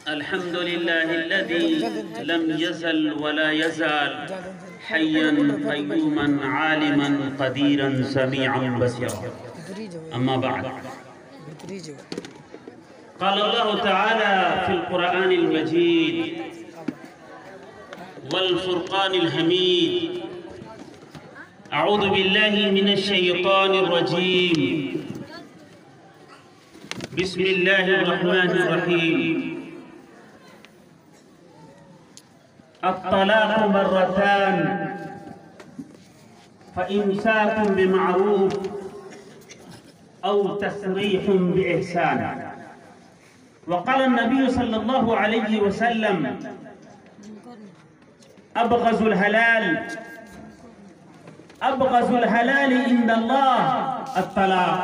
الحمد لله الذي لم يزل ولا يزال حيا قيوما عالما قديرا سميعا بصيرا. أما بعد، قال الله تعالى في القرآن المجيد والفرقان الحميد: أعوذ بالله من الشيطان الرجيم، بسم الله الرحمن الرحيم. الطلاق مرتان فإمساك بمعروف أو تسريح بإحسان. وقال النبي صلى الله عليه وسلم: أبغض الحلال عند الله الطلاق،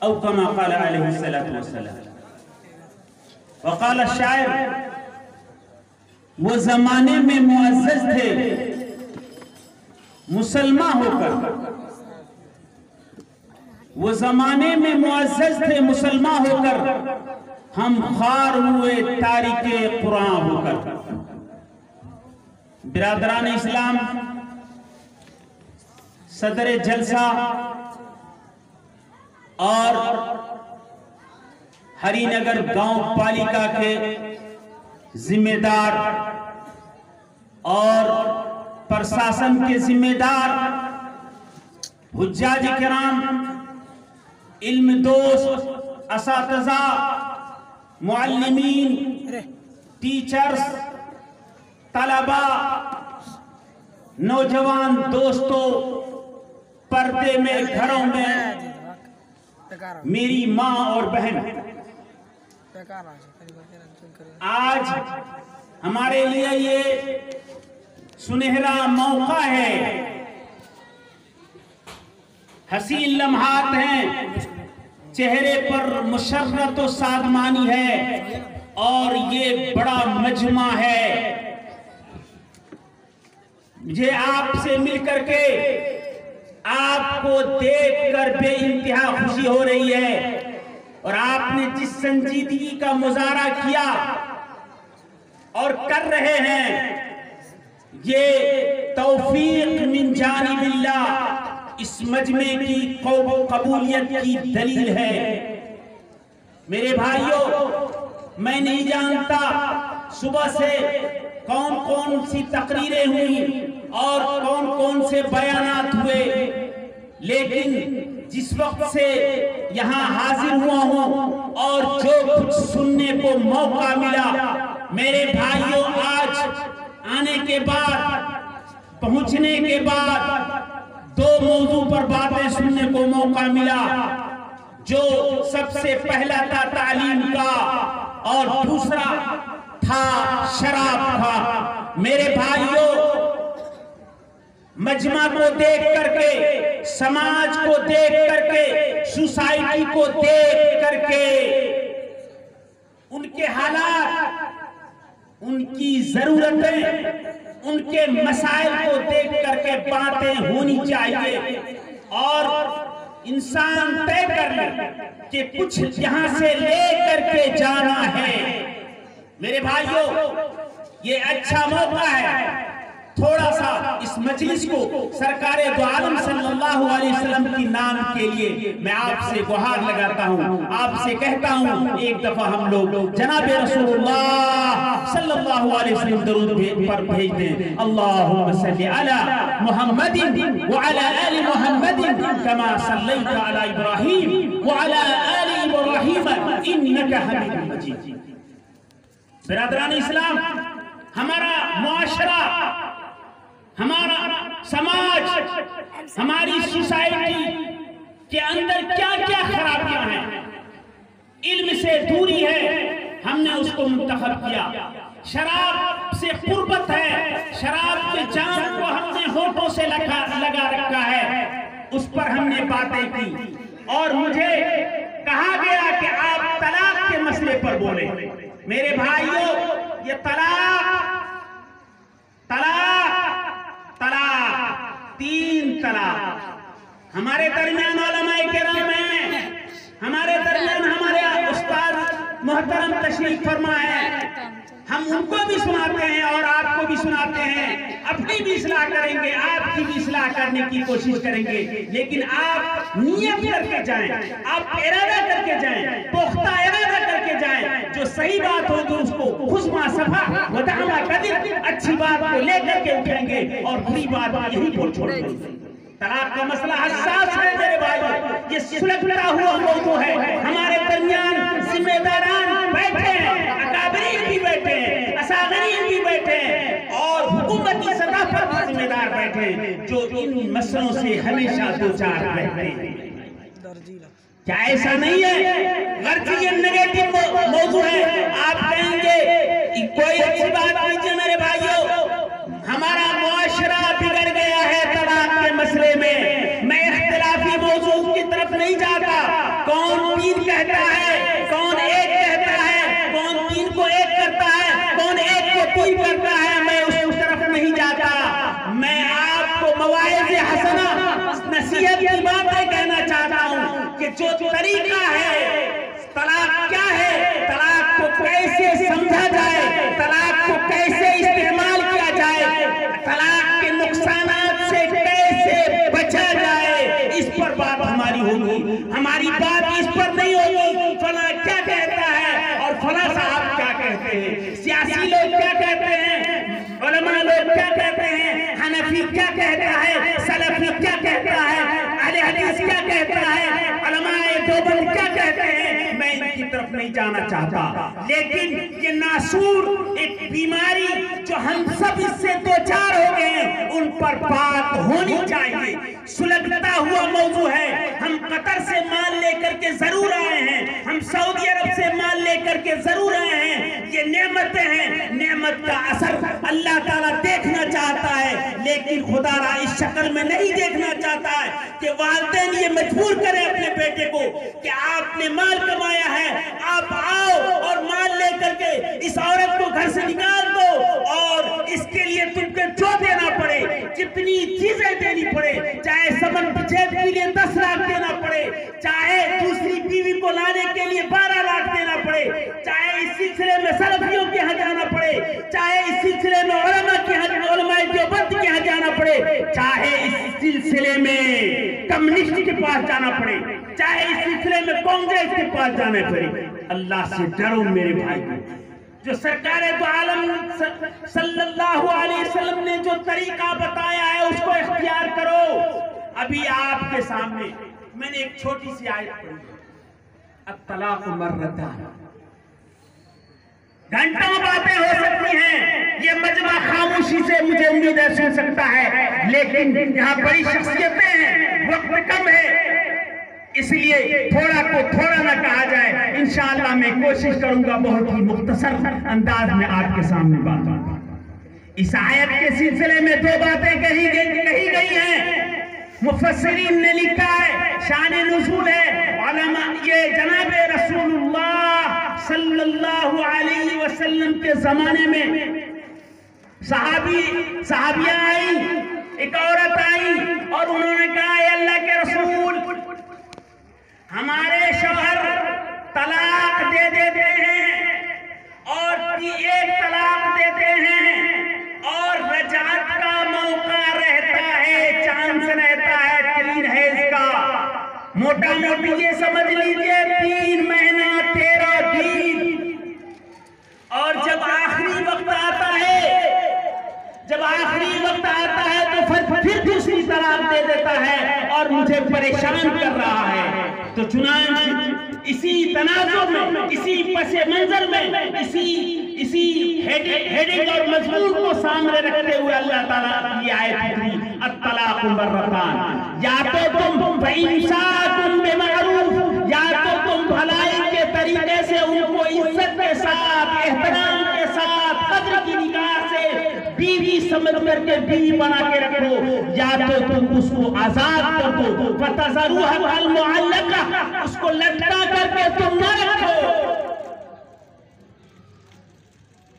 أو كما قال عليه الصلاة والسلام. وقال الشاعر: وہ زمانے میں معزز تھے مسلمان ہو کر، وہ زمانے میں معزز تھے مسلمان ہو کر، ہم خوار ہوئے تارک قرآن ہو کر. برادران اسلام، صدر جلسہ اور ہری نگر گاؤں پالیکا کے ذمہ دار اور پرشاسن کے ذمہ دار، حجاج کرام، علم دوست، اساتذہ، معلمین، ٹیچرز، طلباء، نوجوان دوستوں، پردے میں گھروں میں میری ماں اور بہن، آج ہمارے لیے یہ سنہرا موقع ہے، حسین لمحات ہیں، چہرے پر مسرت و شادمانی ہے، اور یہ بڑا مجمع ہے. مجھے آپ سے مل کر کے، آپ کو دیکھ کر بے انتہا خوشی ہو رہی ہے، اور آپ نے جس سنجیدگی کا مظاہرہ کیا اور کر رہے ہیں، یہ توفیق من جانب اللہ اس مجمع کی قبولیت کی دلیل ہے. میرے بھائیوں، میں نہیں جانتا صبح سے کون کون سی تقریریں ہوئیں اور کون کون سے بیانات ہوئے، لیکن جس وقت سے یہاں حاضر ہوا ہوں اور جو کچھ سننے کو موقع ملا، میرے بھائیوں، آج آنے کے بعد، پہنچنے کے بعد، دو موضوع پر باتیں سننے کو موقع ملا. جو سب سے پہلا تھا تعلیم کا، اور دوسرا تھا شراب کا. میرے بھائیوں، مجمع کو دیکھ کر کے، سماج کو دیکھ کر کے، سوسائٹی کو دیکھ کر کے، ان کے حالات، ان کی ضرورتیں، ان کے مسائل کو دیکھ کر کے باتیں ہونی چاہیے، اور انسان طے کر لے کہ کچھ یہاں سے لے کر کے جانا ہے. میرے بھائیوں، یہ اچھا موقع ہے. تھوڑا سا اس مجلس کو سرکار دو عالم صلی اللہ علیہ وسلم کی نام کے لیے میں آپ سے گہار لگاتا ہوں، آپ سے کہتا ہوں، ایک دفعہ ہم لوگ جناب رسول اللہ صلی اللہ علیہ وسلم درود پر بھیج دیں: اللہم صلی علی محمد وعلی آل محمد کما صلیت علی ابراہیم وعلی آل ابراہیم انک حمید مجید. برادران اسلام، ہمارا معاشرہ، ہمارا سماج، ہماری سوسائٹی کے اندر کیا کیا خرابیاں ہیں. علم سے دوری ہے، ہم نے اس کو منتخب کیا. شراب سے قربت ہے، شراب کے جام کو ہم نے ہونٹوں سے لگا رکھا ہے، اس پر ہم نے باتیں کی. اور مجھے کہا گیا کہ آپ طلاق کے مسئلے پر بولیں. میرے بھائیوں، یہ طلاق، تین طلاق ہمارے درمیان علماء کرام ہیں، ہمارے درمیان ہمارے استاد محترم تشریف فرما ہے، ہم ان کو بھی سناتے ہیں اور آپ کو بھی سناتے ہیں، اپنی بھی اصلاح کریں گے، آپ کی بھی اصلاح کرنے کی کوشش کریں گے، لیکن آپ نیت کر کے جائیں، آپ ارادہ کر کے جائیں، پختہ ارادہ کر کے جائیں، جو صحیح بات ہو تو اس کو خزمہ صفا ودعما قدر، اچھی بات کو لے کر کے اٹھیں گے اور بری بات یہی پر چھوڑ دیں گے۔ طلاق کا مسئلہ حساس ہے میرے بھائی، یہ سلگتا ہوا موضوع ہے، ہمارے درمیان ذمہ داران بیٹھے ہیں، اکابرین بھی بیٹھے ہیں، اصاغرین بھی بیٹھے ہیں، اور حکومتی سطح پر بھی ذمہ دار بیٹھے ہیں جو ان مسئلوں سے ہمیشہ دوچار رہتے ہیں۔ کیا ایسا نہیں ہے؟ غرضی یہ نیگیٹو موضوع ہے، آپ کہیں گے کوئی اچھی بات کیجئے میرے بھائیوں، ہمارا معاشرہ بگڑ گیا ہے طلاق کے مسئلے میں اختلافی موضوع کی طرف نہیں جاتا، کون تین کہتا ہے، کون ایک کہتا ہے، کون تین کو ایک کرتا ہے، کون ایک کو تین کرتا ہے، میں اس طرف نہیں جاتا، میں آپ کو مواعظ حسنہ نصیحت کی باتیں کہنا چاہتا ہوں کہ جو طریقہ ہے، طلاق کیا ہے، طلاق کو کیسے سمجھا جائے، طلاق کو کیسے استعمال کیا جائے، طلاق کے نقصانات سے کیسے بچا جائے، اس پر بات ہماری ہوگی، ہماری بات اس پر نہیں ہوگی فلاں کیا کہتا ہے اور فلاں صاحب کیا کہتے ہیں، سیاسی لوگ کیا کہتے ہیں، علماء لوگ کیا کہتے ہیں، حنفی کیا کہتا ہے، سلفی کیا کہتا ہے، اہل حدیث کیا کہتا ہے، علماء دیوبند کیا کہتے ہیں، میں ان کی طرف نہیں جانا چاہتا، لیکن یہ ناسور ایک بیماری جو ہم سب اس سے دوچار ہو گئے ہیں، ان پر بات ہونی چاہیے۔ سلگتا ہوا موضوع ہے، ہم قطر سے مال لے کر کے ضرور آئے ہیں، ہم سعودی عرب سے مال لے کر کے ضرور آئے ہیں، یہ نعمتیں ہیں، نعمت کا اثر اللہ تعالیٰ دیکھنا چاہتا ہے، لیکن خدا را اس شکل میں نہیں دیکھنا چاہتا ہے کہ والدین یہ مجبور کریں اپنے بیٹے کو کہ آپ نے مال کمایا ہے، آپ آؤ اور مال لے کر کے اس عورت کو گھر سے نکال دو، اور اس کے لیے تم کو جو دینا پڑے، جتنی چیزیں دینی پڑے، چاہے سمن پچھیت کے لیے 10 لاکھ دینا پڑے، چاہے دوسری بیوی کو لانے کے لیے 12 لاکھ دینا پڑے، چاہے اس سلسلے میں سلفیوں کے ہاں جانا پڑے، چاہے اس سلسلے میں علماء دیوبند کے ہاں جانا پڑے، چاہے اس سلسلے میں کمیونسٹ کے پاس جانا پڑے، چاہے اس سلسلے میں کانگریس کے پاس جانا پڑے، اللہ سے ڈرو میرے بھائی، جو سرکار دو عالم صلی اللہ علیہ وسلم نے جو طریقہ بتایا ہے اس کو اختیار کرو۔ ابھی آپ کے سامنے میں نے ایک چھوٹی سی آیت پڑھی، الطلاق مرتان، گھنٹوں باتیں ہو سکتی ہیں، یہ مجمع خاموشی سے مجھے امید ہے سن سکتا ہے، لیکن یہاں بڑی شخصیتیں ہیں، وقت کم ہے، اس لیے تھوڑا کو تھوڑا نہ کہا جائے، انشاءاللہ میں کوشش کروں گا بہت ہی مختصر انداز میں آپ کے سامنے بات کروں۔ اس آیت کے سلسلے میں 2 باتیں کہی گئی ہیں، مفسرین نے لکھا ہے، شان نزول ہے، علماء یہ جناب رسول اللہ صلی اللہ علیہ وسلم کے زمانے میں صحابیہ آئی، ایک عورت آئی اور انہوں نے کہا اے اللہ کے رسول، ہمارے شوہر طلاق دے دیتے ہیں اور ایک طلاق دیتے ہیں اور رجعت کا موقع رہتا ہے، چانس رہتا ہے 3 حیض کا، موٹا موٹی یہ سمجھ لیجئے 3 مہینہ 13 دن، اور جب آخری وقت آتا ہے تو پھر دوسری طلاق دے دیتا ہے اور مجھے پریشان کر رہا ہے۔ تو چنانچہ اسی تناظر میں، اسی پس منظر میں، اسی ہیڈنگ اور مضمون کو سامنے رکھتے ہوئے اللہ تعالیٰ کی آیت اتری، الطلاق مرتان، یا تو تم فإمساک بمعروف، یا تو تم بھلائی کے طریقے سے ان کو عزت کے ساتھ، احترام کے ساتھ، قدر کی نگاہ سے بیوی سمجھ کر کے بیوی بنا کے رکھو، یا تو تم اس کو آزاد کر دو، فَتَذَرُوهَا الْمُعَلَّقَةَ، اس کو لٹکا کر کے تم نہ رکھو۔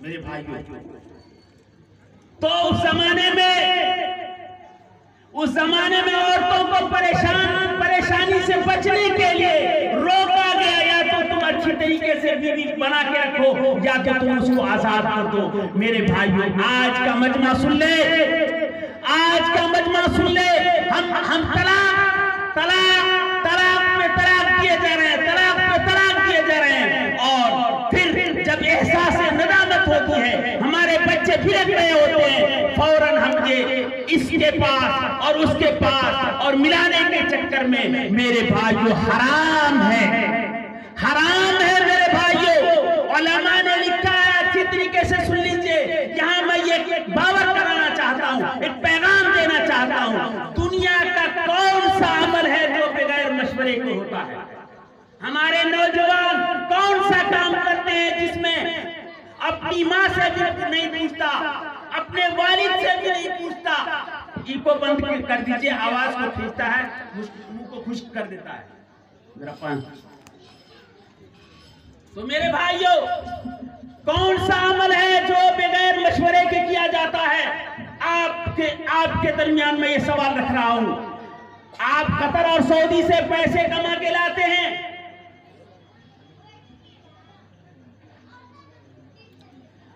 میرے بھائیو، تو اس زمانے میں عورتوں کو پریشانی سے بچنے کے لیے روکا گیا، یا تو تم اچھی طریقے سے بیوی بنا کے رکھو یا تو تم اس کو آزاد کر دو۔ میرے بھائیوں آج کا مجمع سن لے، آج کا مجمع سن لے، ہم طلاق پہ طلاق کیے جا رہے ہیں، طلاق پہ طلاق کیے جا رہے ہیں، اور پھر جب احساس ندامت ہوتی ہے، ہمارے بچے پھرک رہے ہوتے ہیں، فوراً ہم یہ اس کے پاس اور اس کے پاس اور ملانے کے چکر میں میرے بھائیوں حرام ہے، حرام ہے میرے بھائیوں۔ علماء نے لکھا ہے، اچھی طریقے سے سن لیجئے، یہاں میں یہ باور کرانا چاہتا ہوں، ایک پیغام دینا چاہتا ہوں، دنیا کا کون سا عمل ہے جو بغیر مشورے کے ہوتا ہے؟ ہمارے نوجوان کون سا کام کرتے ہیں جس میں اپنی ماں سے بھی نہیں پوچھتا، اپنے والد سے بھی نہیں پوچھتا؟ ای کو بند کر دیجئے، آواز کو کھینچتا ہے، منہ کو خشک کر دیتا ہے۔ ذرا پان تو میرے بھائیوں کون سا عمل ہے جو بغیر مشورے کے کیا جاتا ہے؟ آپ کے درمیان میں یہ سوال رکھ رہا ہوں۔ آپ قطر اور سعودی سے پیسے کما کے لاتے ہیں،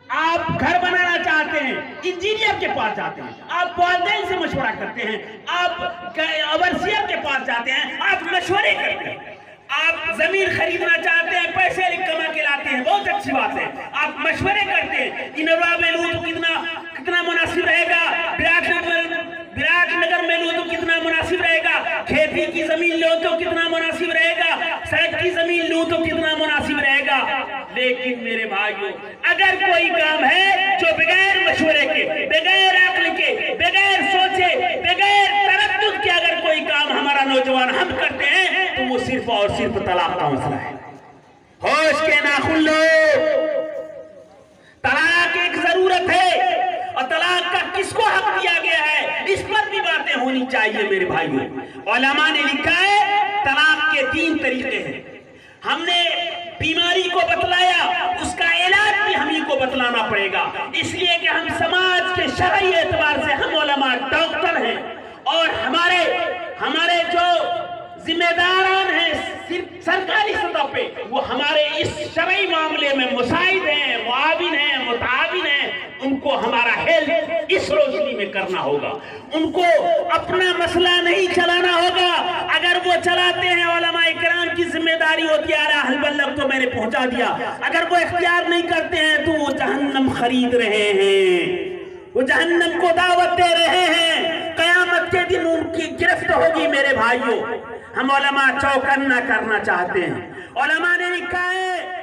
آپ گھر بنانا چاہتے ہیں، انجینئر کے پاس جاتے ہیں، آپ والدین سے مشورہ کرتے ہیں، آپ اوورسیئر کے پاس جاتے ہیں، آپ مشورے کرتے ہیں، آپ زمین خریدنا چاہتے ہیں، پیسے کما کے لاتے ہیں، بہت اچھی بات ہے، آپ مشورے کرتے ہیں، انورا میں لوں تو کتنا مناسب رہے گا، براک نگر میں لوں تو کتنا مناسب رہے گا، کھیتی کی زمین لوں تو کتنا مناسب رہے گا، سڑک کی زمین لوں تو کتنا مناسب رہے گا۔ لیکن میرے بھائیوں اگر کوئی کام ہے جو بغیر مشورے کے، بغیر عقل کے، بغیر سوچے، بغیر تردد کے اگر کوئی کام ہمارا نوجوان ہم کرتے ہیں تو وہ صرف اور صرف طلاق کا مسئلہ ہے۔ ہوش کے ناخن لو، طلاق ایک ضرورت ہے، اور طلاق کا کس کو حق دیا گیا ہے اس پر بھی باتیں ہونی چاہیے میرے بھائیوں۔ علماء نے لکھا ہے طلاق کے 3 طریقے ہیں۔ ہم نے بیماری کو بتلایا، اس کا علاج بھی ہم ہی کو بتلانا پڑے گا، اس لیے کہ ہم سماج کے شرعی اعتبار سے ہم علماء ڈاکٹر ہیں، اور ہمارے جو ذمہ داران ہیں سرکاری سطح پہ وہ ہمارے اس شرعی معاملے میں مساعد ہیں، معاون ہیں، متعاون ہیں، ان کو ہمارا ہیلپ اس روشنی میں کرنا ہوگا، ان کو اپنا مسئلہ نہیں چلانا ہوگا۔ اگر وہ چلاتے ہیں علماء کرام کی ذمہ داری ہوتی ہے، اہل بلغ تو میں نے پہنچا دیا، اگر وہ اختیار نہیں کرتے ہیں تو وہ جہنم خرید رہے ہیں، وہ جہنم کو دعوت دے رہے ہیں، قیامت کے دن ان کی گرفت ہوگی میرے بھائیوں۔ ہم علماء چوکن نہ کرنا چاہتے ہیں۔ علماء نے لکھا ہے